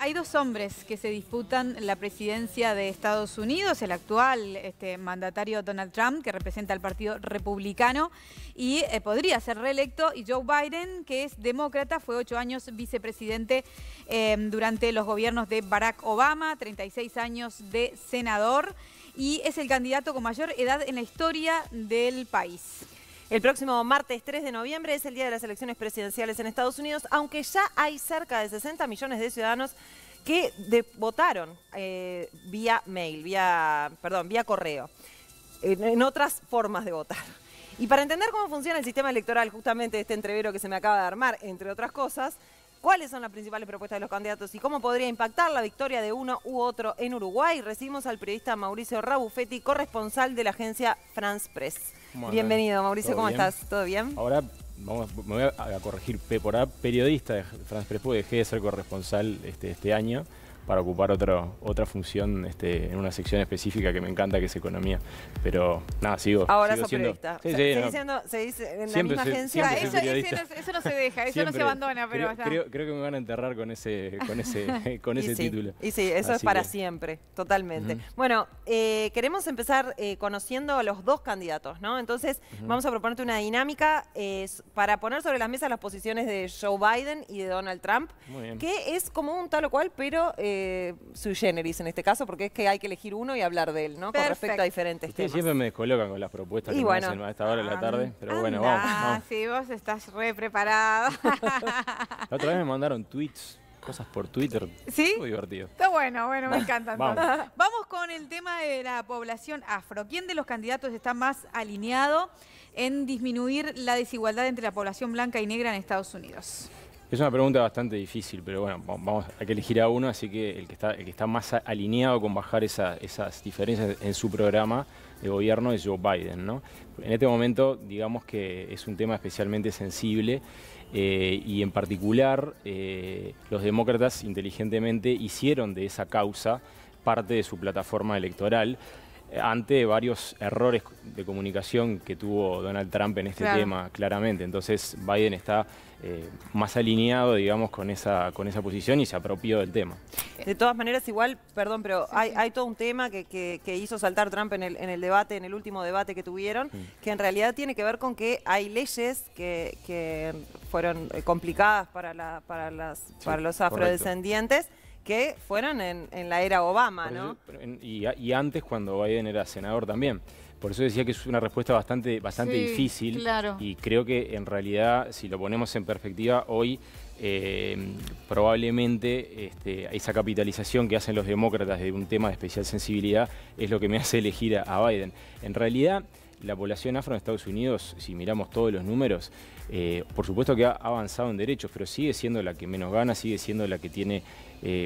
hay dos hombres que se disputan la presidencia de Estados Unidos, el actual mandatario Donald Trump, que representa al Partido Republicano y podría ser reelecto, y Joe Biden, que es demócrata, fue 8 años vicepresidente durante los gobiernos de Barack Obama, 36 años de senador, y es el candidato con mayor edad en la historia del país. El próximo martes 3 de noviembre es el día de las elecciones presidenciales en Estados Unidos, aunque ya hay cerca de 60 millones de ciudadanos que votaron vía mail, vía correo, en otras formas de votar. Y para entender cómo funciona el sistema electoral, justamente este entrevero que se me acaba de armar, entre otras cosas, cuáles son las principales propuestas de los candidatos y cómo podría impactar la victoria de uno u otro en Uruguay, recibimos al periodista Mauricio Rabufetti, corresponsal de la agencia France Press. Bienvenido, Mauricio, ¿cómo estás? ¿Todo bien? Ahora me voy a corregir, por ahora periodista de France Press, porque dejé de ser corresponsal este año para ocupar otra función en una sección específica que me encanta, que es economía. Pero nada, sigo siendo periodista. Sí, se dice en la misma agencia. Eso no se deja, eso no se abandona. Pero creo que me van a enterrar con ese título. Y sí, eso es para siempre, totalmente. Bueno, queremos empezar conociendo a los dos candidatos, ¿no? Entonces, vamos a proponerte una dinámica para poner sobre la mesa las posiciones de Joe Biden y de Donald Trump, que es como un tal o cual, pero sui generis en este caso, porque es que hay que elegir uno y hablar de él, ¿no? Con respecto a diferentes temas. Siempre me descolocan con las propuestas que me hacen a esta hora de la tarde, pero bueno, vamos. Sí, vos estás re preparado. La otra vez me mandaron tweets, cosas por Twitter. ¿Sí? Muy divertido. Está bueno, me encanta. Vamos con el tema de la población afro. ¿Quién de los candidatos está más alineado en disminuir la desigualdad entre la población blanca y negra en Estados Unidos? Es una pregunta bastante difícil, pero bueno, hay que elegir a uno, así que el que está más alineado con bajar esas diferencias en su programa de gobierno es Joe Biden, ¿no? En este momento, digamos que es un tema especialmente sensible y en particular los demócratas inteligentemente hicieron de esa causa parte de su plataforma electoral, ante varios errores de comunicación que tuvo Donald Trump en este tema, claramente. Entonces Biden está más alineado, digamos, con esa posición y se apropió del tema. De todas maneras, igual, perdón, pero hay todo un tema que hizo saltar Trump en el debate, en el último debate que tuvieron, que en realidad tiene que ver con que hay leyes que fueron complicadas para los afrodescendientes, que fueron en la era Obama, ¿no? Y antes, cuando Biden era senador también. Por eso decía que es una respuesta bastante difícil. Claro. Y creo que en realidad, si lo ponemos en perspectiva, hoy probablemente esa capitalización que hacen los demócratas de un tema de especial sensibilidad es lo que me hace elegir a Biden. En realidad, la población afro en Estados Unidos, si miramos todos los números, por supuesto que ha avanzado en derechos, pero sigue siendo la que menos gana, sigue siendo la que tiene,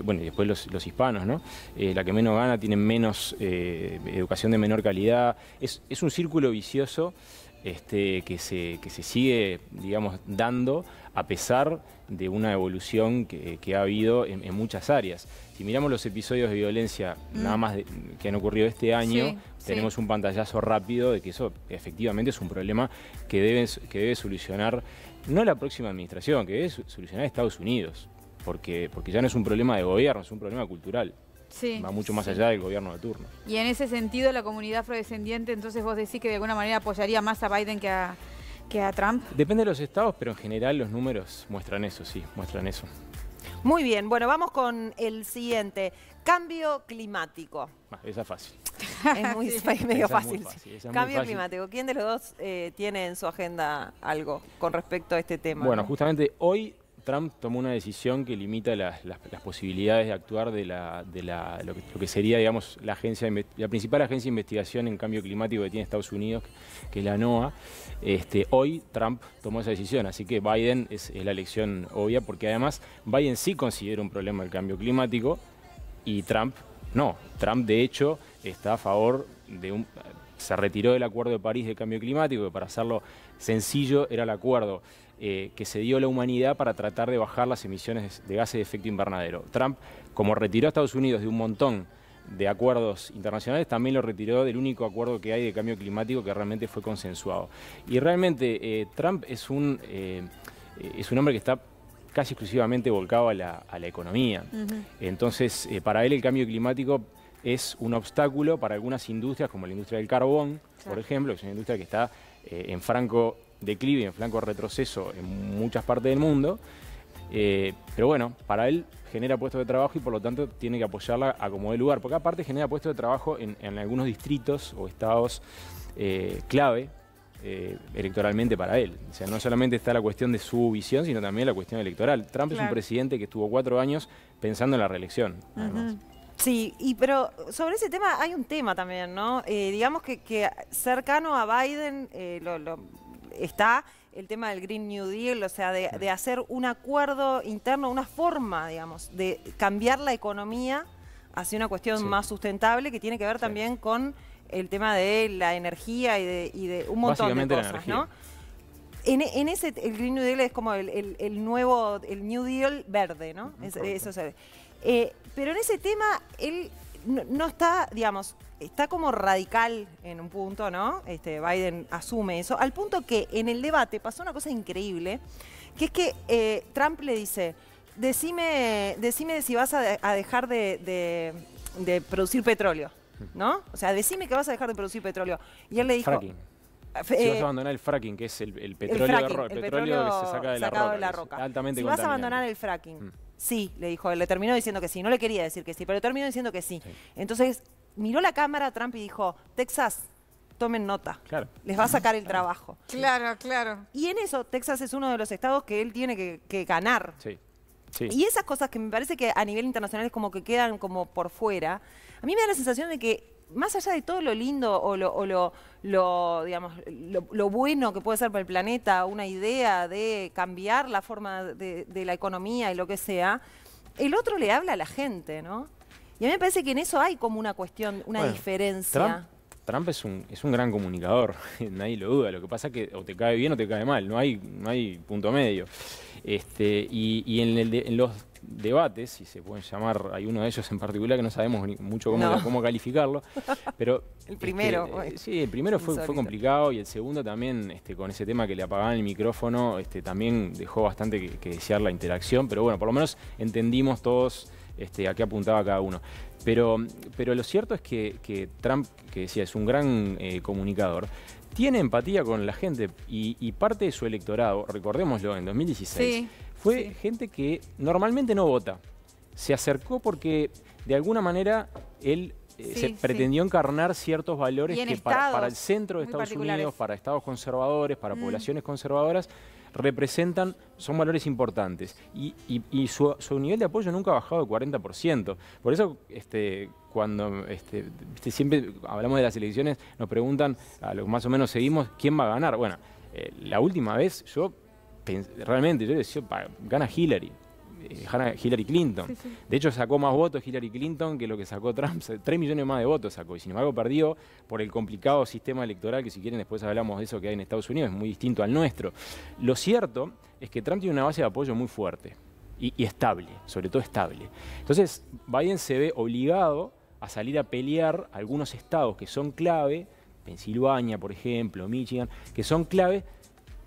bueno, y después los hispanos, ¿no? La que menos gana, tienen menos educación de menor calidad. Es un círculo vicioso que se sigue, digamos, dando a pesar de una evolución que ha habido en muchas áreas. Si miramos los episodios de violencia nada más que han ocurrido este año, tenemos un pantallazo rápido de que eso efectivamente es un problema que debe solucionar no la próxima administración, que debe solucionar Estados Unidos, porque ya no es un problema de gobierno, es un problema cultural. Va mucho más allá del gobierno de turno. Y en ese sentido, la comunidad afrodescendiente, entonces vos decís que de alguna manera apoyaría más a Biden que a Trump. Depende de los estados, pero en general los números muestran eso, muestran eso. Muy bien, bueno, vamos con el siguiente. Cambio climático. Esa es fácil. Es medio fácil. Cambio climático. ¿Quién de los dos tiene en su agenda algo con respecto a este tema? Bueno, justamente hoy Trump tomó una decisión que limita las posibilidades de actuar de lo que sería, digamos, la principal agencia de investigación en cambio climático que tiene Estados Unidos, que es la NOAA. Hoy Trump tomó esa decisión, así que Biden es la elección obvia, porque además Biden sí considera un problema el cambio climático y Trump no. Trump, de hecho, está a favor de se retiró del Acuerdo de París de Cambio Climático, que para hacerlo sencillo era el acuerdo que se dio a la humanidad para tratar de bajar las emisiones de gases de efecto invernadero. Trump, como retiró a Estados Unidos de un montón de acuerdos internacionales, también lo retiró del único acuerdo que hay de cambio climático que realmente fue consensuado. Y realmente Trump es un hombre que está casi exclusivamente volcado a la economía. Entonces, para él el cambio climático es un obstáculo para algunas industrias, como la industria del carbón, por ejemplo, que es una industria que está en franco declive, en franco retroceso en muchas partes del mundo. Pero bueno, para él genera puestos de trabajo y por lo tanto tiene que apoyarla a como dé lugar, porque aparte genera puestos de trabajo en algunos distritos o estados clave electoralmente para él. O sea, no solamente está la cuestión de su visión, sino también la cuestión electoral. Trump es un presidente que estuvo 4 años pensando en la reelección, además. Sí, pero sobre ese tema hay un tema también, ¿no? Digamos que cercano a Biden está el tema del Green New Deal, o sea, de hacer un acuerdo interno, una forma, digamos, de cambiar la economía hacia una cuestión más sustentable que tiene que ver también con el tema de la energía y de un montón de cosas, ¿no? En ese, el Green New Deal es como el New Deal verde, ¿no? Eso se ve. Pero en ese tema, él no está, digamos, está como radical en un punto, ¿no? Biden asume eso, al punto que en el debate pasó una cosa increíble, que es que Trump le dice, decime si vas a dejar de producir petróleo, ¿no? O sea, decime que vas a dejar de producir petróleo. Y él le dijo... Fracking. Si vas a abandonar el fracking, que es el petróleo, el petróleo que se saca de la roca. Altamente si vas a abandonar el fracking. Sí, le dijo, le terminó diciendo que sí. No le quería decir que sí, pero terminó diciendo que sí. Entonces, miró la cámara Trump y dijo, Texas, tomen nota. Claro. Les va a sacar el trabajo. Claro, claro. Y en eso, Texas es uno de los estados que él tiene que ganar. Sí. Sí. Y esas cosas que me parece que a nivel internacional es como que quedan como por fuera, a mí me da la sensación de que más allá de todo lo lindo o lo bueno que puede ser para el planeta, una idea de cambiar la forma de la economía y lo que sea, el otro le habla a la gente, ¿no? Y a mí me parece que en eso hay como una cuestión, una diferencia. Trump es un gran comunicador, nadie lo duda. Lo que pasa es que o te cae bien o te cae mal, no hay punto medio. Y en los debates, si se pueden llamar, hay uno de ellos en particular que no sabemos mucho cómo calificarlo, pero... el primero. Sí, el primero fue complicado y el segundo también, con ese tema que le apagaban el micrófono, también dejó bastante que desear la interacción, pero bueno, por lo menos entendimos todos a qué apuntaba cada uno. Pero lo cierto es que Trump, que decía, es un gran comunicador, tiene empatía con la gente y parte de su electorado, recordémoslo, en 2016, fue gente que normalmente no vota. Se acercó porque de alguna manera él pretendió encarnar ciertos valores que para el centro de Estados Unidos, para estados conservadores, para poblaciones conservadoras, son valores importantes. Y su nivel de apoyo nunca ha bajado de 40%. Por eso, cuando siempre hablamos de las elecciones, nos preguntan, a lo que más o menos seguimos, ¿quién va a ganar? Bueno, la última vez yo decía, gana Hillary. Hillary Clinton. De hecho, sacó más votos Hillary Clinton que lo que sacó Trump. 3 millones más de votos sacó. Y sin embargo, perdió por el complicado sistema electoral que, si quieren, después hablamos de eso que hay en Estados Unidos. Es muy distinto al nuestro. Lo cierto es que Trump tiene una base de apoyo muy fuerte y estable, sobre todo estable. Entonces, Biden se ve obligado a salir a pelear algunos estados que son clave, Pensilvania, por ejemplo, Michigan, que son clave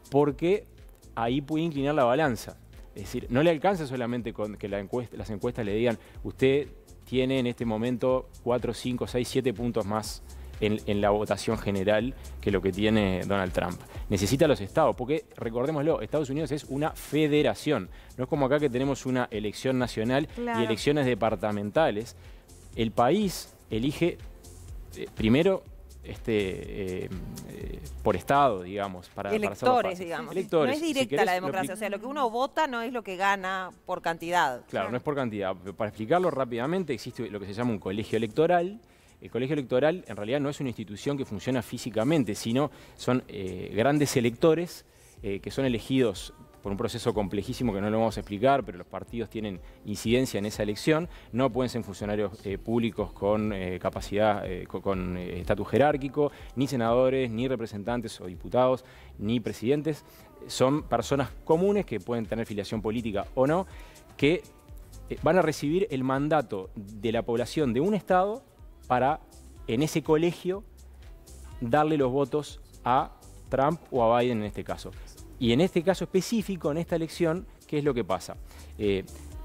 porque ahí puede inclinar la balanza. Es decir, no le alcanza solamente con que las encuestas le digan, usted tiene en este momento 4, 5, 6, 7 puntos más en la votación general que lo que tiene Donald Trump. Necesita los estados, porque recordémoslo, Estados Unidos es una federación. No es como acá que tenemos una elección nacional y elecciones departamentales. El país elige primero por estado, digamos, para electores, digamos. Electores. No es directa la democracia, o sea, lo que uno vota no es lo que gana por cantidad. Claro, no es por cantidad. Para explicarlo rápidamente, existe lo que se llama un colegio electoral. El colegio electoral en realidad no es una institución que funciona físicamente, sino son grandes electores que son elegidos por un proceso complejísimo que no lo vamos a explicar, pero los partidos tienen incidencia en esa elección. No pueden ser funcionarios públicos con capacidad, con estatus jerárquico, ni senadores, ni representantes o diputados, ni presidentes. Son personas comunes que pueden tener filiación política o no, que van a recibir el mandato de la población de un estado para, en ese colegio, darle los votos a Trump o a Biden en este caso. Y en este caso específico, en esta elección, ¿qué es lo que pasa?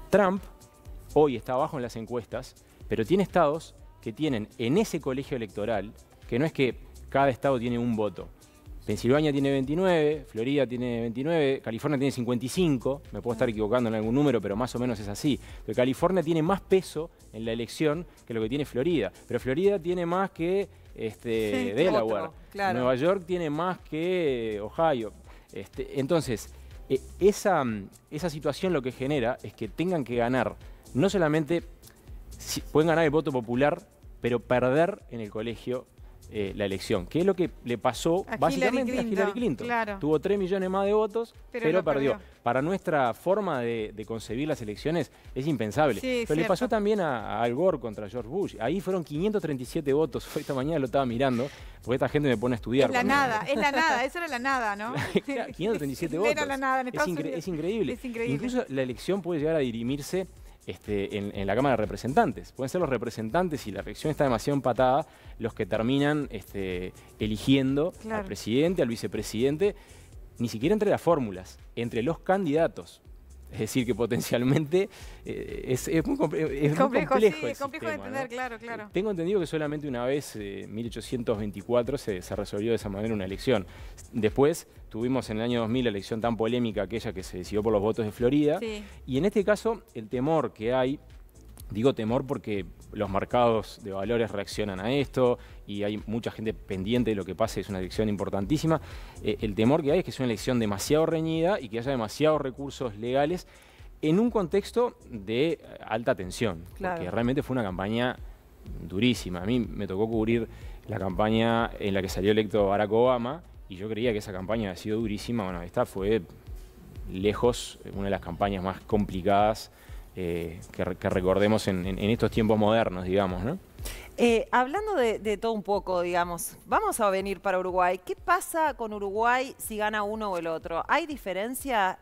Trump hoy está abajo en las encuestas, pero tiene estados que tienen en ese colegio electoral, que no es que cada estado tiene un voto. Pensilvania tiene 29, Florida tiene 29, California tiene 55, me puedo estar equivocando en algún número, pero más o menos es así. Pero California tiene más peso en la elección que lo que tiene Florida. Pero Florida tiene más que Delaware. Otro, claro. Nueva York tiene más que Ohio. Entonces, esa situación lo que genera es que tengan que ganar, no solamente pueden ganar el voto popular, pero perder en el colegio la elección, que es lo que le pasó básicamente a Hillary Clinton. Claro. Tuvo 3 millones más de votos, pero perdió. perdió. Para nuestra forma de concebir las elecciones es impensable. Sí, pero le pasó también a Al Gore contra George Bush. Ahí fueron 537 votos. Esta mañana lo estaba mirando, porque esta gente me pone a estudiar. Es la nada, eso era la nada, ¿no? Claro, 537 votos. Era la nada en Estados Unidos. Es increíble. Es increíble. Incluso la elección puede llegar a dirimirse en la Cámara de Representantes. Pueden ser los representantes, y la elección está demasiado empatada, los que terminan eligiendo al presidente, al vicepresidente, ni siquiera entre las fórmulas, entre los candidatos. Es decir, que potencialmente es muy complejo. Es complejo de entender, ¿no? claro. Tengo entendido que solamente una vez, 1824, se resolvió de esa manera una elección. Después tuvimos en el año 2000 la elección tan polémica, aquella que se decidió por los votos de Florida. Sí. Y en este caso, el temor que hay, digo temor porque los mercados de valores reaccionan a esto y hay mucha gente pendiente de lo que pase, es una elección importantísima. El temor que hay es que es una elección demasiado reñida y que haya demasiados recursos legales en un contexto de alta tensión. Claro. Porque realmente fue una campaña durísima. A mí me tocó cubrir la campaña en la que salió electo Barack Obama y yo creía que esa campaña había sido durísima. Bueno, esta fue lejos una de las campañas más complicadas que recordemos en estos tiempos modernos, digamos, ¿no? Hablando de todo un poco, digamos, vamos a venir para Uruguay. ¿Qué pasa con Uruguay si gana uno o el otro? ¿Hay diferencia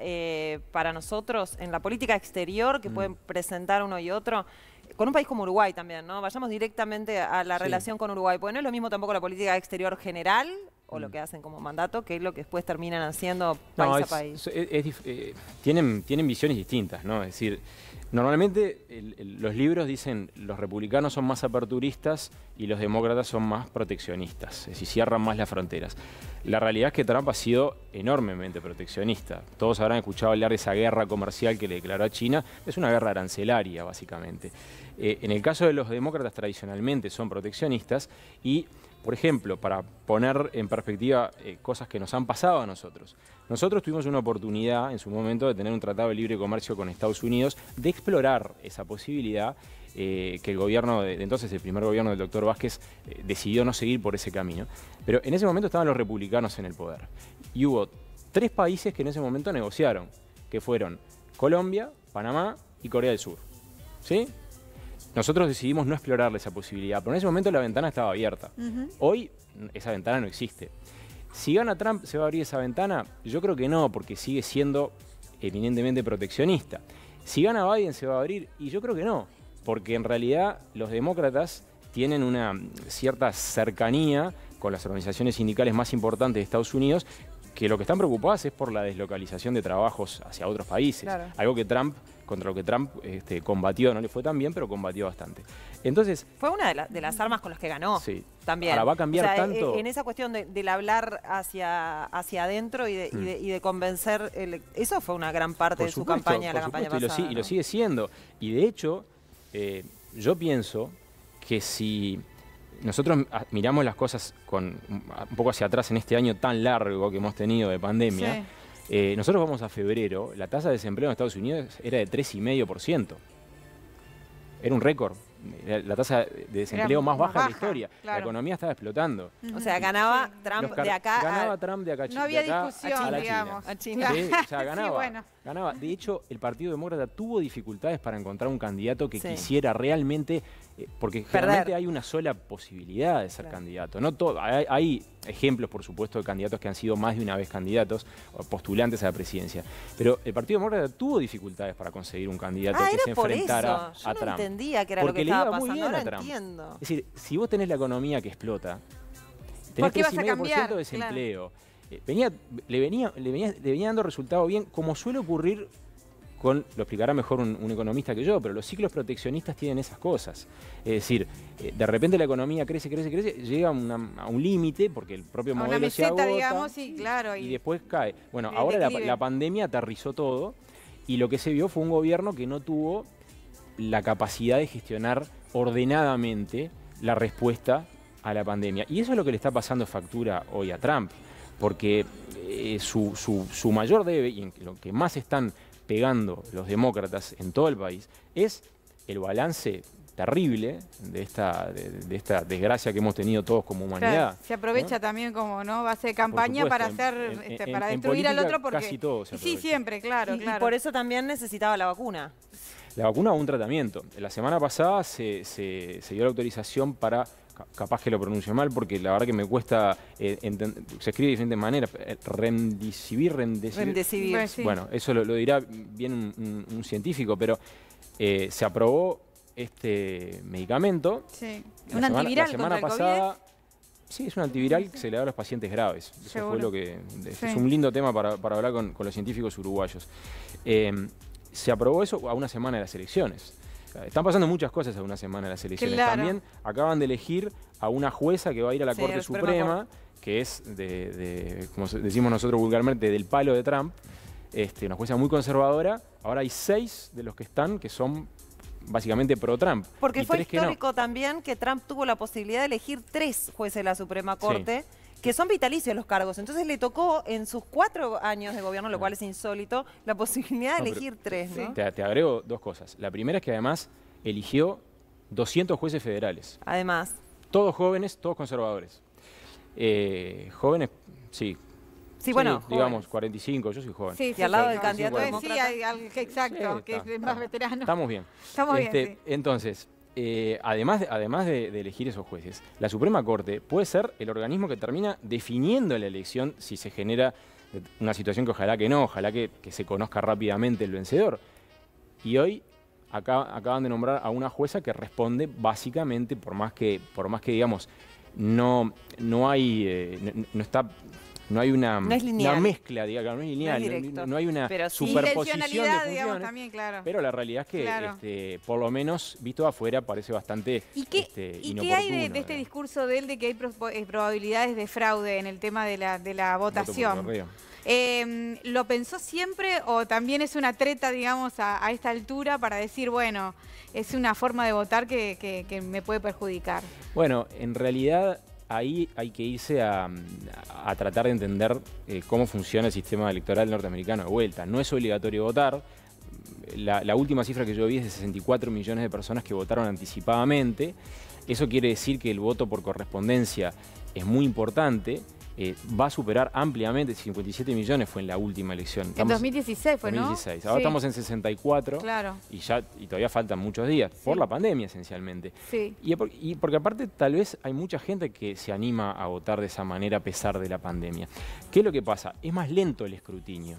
para nosotros en la política exterior que pueden presentar uno y otro? Con un país como Uruguay también, ¿no? Vayamos directamente a la relación con Uruguay, porque no es lo mismo tampoco la política exterior general o lo que hacen como mandato, que es lo que después terminan haciendo país a país. Tienen visiones distintas, ¿no? Es decir, normalmente los libros dicen los republicanos son más aperturistas y los demócratas son más proteccionistas, es decir, cierran más las fronteras. La realidad es que Trump ha sido enormemente proteccionista. Todos habrán escuchado hablar de esa guerra comercial que le declaró a China. Es una guerra arancelaria, básicamente. En el caso de los demócratas, tradicionalmente son proteccionistas y, por ejemplo, para poner en perspectiva cosas que nos han pasado a nosotros. Nosotros tuvimos una oportunidad en su momento de tener un tratado de libre comercio con Estados Unidos, de explorar esa posibilidad que el gobierno de entonces, el primer gobierno del doctor Vázquez, decidió no seguir por ese camino. Pero en ese momento estaban los republicanos en el poder. Y hubo 3 países que en ese momento negociaron, que fueron Colombia, Panamá y Corea del Sur. ¿Sí? Nosotros decidimos no explorarle esa posibilidad, pero en ese momento la ventana estaba abierta. Hoy esa ventana no existe. Si gana Trump, ¿se va a abrir esa ventana? Yo creo que no, porque sigue siendo eminentemente proteccionista. Si gana Biden, ¿se va a abrir? Y yo creo que no, porque en realidad los demócratas tienen una cierta cercanía con las organizaciones sindicales más importantes de Estados Unidos, que lo que están preocupadas es por la deslocalización de trabajos hacia otros países. Claro. Algo que contra lo que Trump combatió, no le fue tan bien, pero combatió bastante. Entonces, fue una de las armas con las que ganó. Sí. También. Ahora va a cambiar tanto. En esa cuestión del hablar hacia adentro y de convencer, eso fue una gran parte de su campaña, la campaña pasada. Y lo sigue siendo. Y de hecho, yo pienso que si nosotros miramos las cosas un poco hacia atrás en este año tan largo que hemos tenido de pandemia, nosotros vamos a febrero, la tasa de desempleo en Estados Unidos era de 3,5%. Era un récord. La tasa de desempleo más baja de la historia. Claro. La economía estaba explotando. O sea, ganaba Trump de acá. Ganaba Trump de acá. No había discusión, digamos. A China. Sí, o sea, ganaba. Sí, bueno. Ganaba. De hecho, el Partido Demócrata tuvo dificultades para encontrar un candidato que quisiera realmente, porque generalmente hay una sola posibilidad de ser candidato. No todo. Hay ejemplos, por supuesto, de candidatos que han sido más de una vez candidatos o postulantes a la presidencia. Pero el Partido Demócrata tuvo dificultades para conseguir un candidato que se enfrentara a Trump. Yo no entendía que era porque lo que estaba pasando. Muy bien ahora entiendo. Es decir, si vos tenés la economía que explota, tenés 3,5% de desempleo, le venía dando resultado bien, como suele ocurrir lo explicará mejor un economista que yo, pero los ciclos proteccionistas tienen esas cosas. Es decir, de repente la economía crece, llega a un límite porque el propio modelo se agota, digamos, sí, claro, y después cae. Bueno, ahora la pandemia aterrizó todo y lo que se vio fue un gobierno que no tuvo la capacidad de gestionar ordenadamente la respuesta a la pandemia. Y eso es lo que le está pasando factura hoy a Trump, porque su mayor debe, y en lo que más están pegando los demócratas en todo el país, es el balance terrible de esta desgracia que hemos tenido todos como humanidad. Claro, se aprovecha también como base de campaña para hacer para destruir al otro, porque casi todo se aprovecha. Sí, siempre, claro. Y por eso también necesitaba la vacuna. La vacuna o un tratamiento. La semana pasada se dio la autorización para, capaz que lo pronuncio mal porque la verdad que me cuesta se escribe de diferentes maneras, remdesivir. Sí. Bueno, eso lo dirá bien un científico, pero se aprobó este medicamento. Sí. ¿Un antiviral la semana contra el pasada? COVID? Sí, es un antiviral que se le da a los pacientes graves. Eso Seguro. fue lo que... Sí. Es un lindo tema para hablar con los científicos uruguayos. Se aprobó eso a una semana de las elecciones. Están pasando muchas cosas a una semana de las elecciones. Claro. También acaban de elegir a una jueza que va a ir a la Sí, Corte la Suprema, que es, como decimos nosotros vulgarmente, del palo de Trump. Una jueza muy conservadora. Ahora hay 6 de los que están que son básicamente pro-Trump. Porque fue 3 que no. histórico también que Trump tuvo la posibilidad de elegir 3 jueces de la Suprema Corte, que son vitalicios los cargos. Entonces le tocó en sus 4 años de gobierno, lo cual es insólito, la posibilidad de elegir 3, ¿no? Te agrego 2 cosas. La primera es que además eligió 200 jueces federales. Además. Todos jóvenes, todos conservadores. Jóvenes, sí. Sí, bueno, digamos, jóvenes. 45, yo soy joven. Sí, Y al lado del sí, candidato sí, demócrata. exacto, Sí, que está, es más veterano. Estamos bien. Estamos bien, sí. Entonces, además de elegir esos jueces, la Suprema Corte puede ser el organismo que termina definiendo la elección si se genera una situación que ojalá que no, ojalá que se conozca rápidamente el vencedor. Y hoy acaban de nombrar a una jueza que responde básicamente, por más que digamos, no hay una mezcla, digamos, no es lineal, no hay una superposición de funciones, digamos, también, claro. pero la realidad es que, Claro. por lo menos, visto afuera, parece bastante ¿Y qué inoportuno, hay de este discurso de él de que hay probabilidades de fraude en el tema de la votación? ¿Lo pensó siempre o también es una treta, digamos, a esta altura para decir, bueno, es una forma de votar que me puede perjudicar? Bueno, en realidad ahí hay que irse a tratar de entender cómo funciona el sistema electoral norteamericano de vuelta. No es obligatorio votar. La última cifra que yo vi es de 64 millones de personas que votaron anticipadamente. Eso quiere decir que el voto por correspondencia es muy importante. Va a superar ampliamente, 57 millones fue en la última elección. En 2016 fue, ¿no? 2016. Ahora Sí. estamos en 64 Claro. y todavía faltan muchos días, por la pandemia esencialmente. Sí. Y porque aparte tal vez hay mucha gente que se anima a votar de esa manera a pesar de la pandemia. ¿Qué es lo que pasa? Es más lento el escrutinio,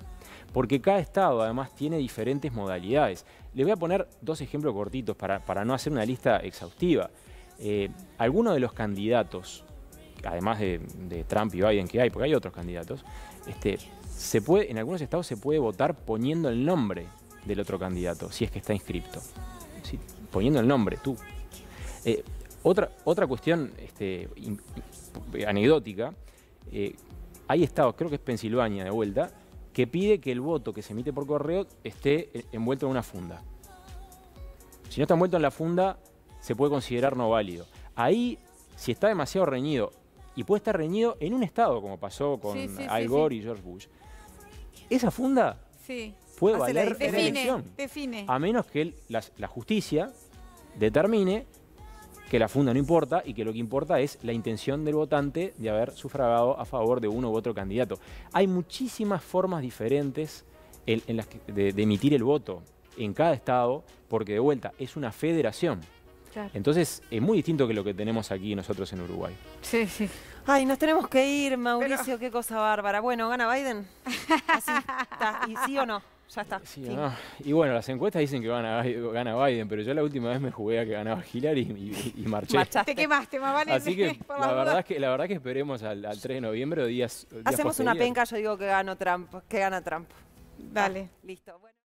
porque cada estado además tiene diferentes modalidades. Les voy a poner 2 ejemplos cortitos para no hacer una lista exhaustiva. Algunos de los candidatos, además de Trump y Biden que hay, porque hay otros candidatos, en algunos estados se puede votar poniendo el nombre del otro candidato, si es que está inscripto. ¿Sí? Poniendo el nombre, tú. Otra cuestión anecdótica, hay estados, creo que es Pensilvania de vuelta, que pide que el voto que se emite por correo esté envuelto en una funda. Si no está envuelto en la funda, se puede considerar no válido. Ahí, si está demasiado reñido, y puede estar reñido en un estado, como pasó con Al Gore y George Bush, esa funda puede valer en la elección. Define. A menos que la justicia determine que la funda no importa y que lo que importa es la intención del votante de haber sufragado a favor de uno u otro candidato. Hay muchísimas formas diferentes en las de emitir el voto en cada estado, porque de vuelta es una federación. Claro. Entonces es muy distinto que lo que tenemos aquí nosotros en Uruguay. Sí, sí. Ay, nos tenemos que ir, Mauricio, qué cosa bárbara. Bueno, ¿gana Biden? Así está. ¿Y sí o no? Ya está. Sí, no. Y bueno, las encuestas dicen que gana Biden, pero yo la última vez me jugué a que ganaba Hillary y marché. Te quemaste, más vale. Así que la verdad es que esperemos al 3 de noviembre o días Hacemos una posteriores. penca, yo digo que gana Trump. Dale. Listo. Bueno.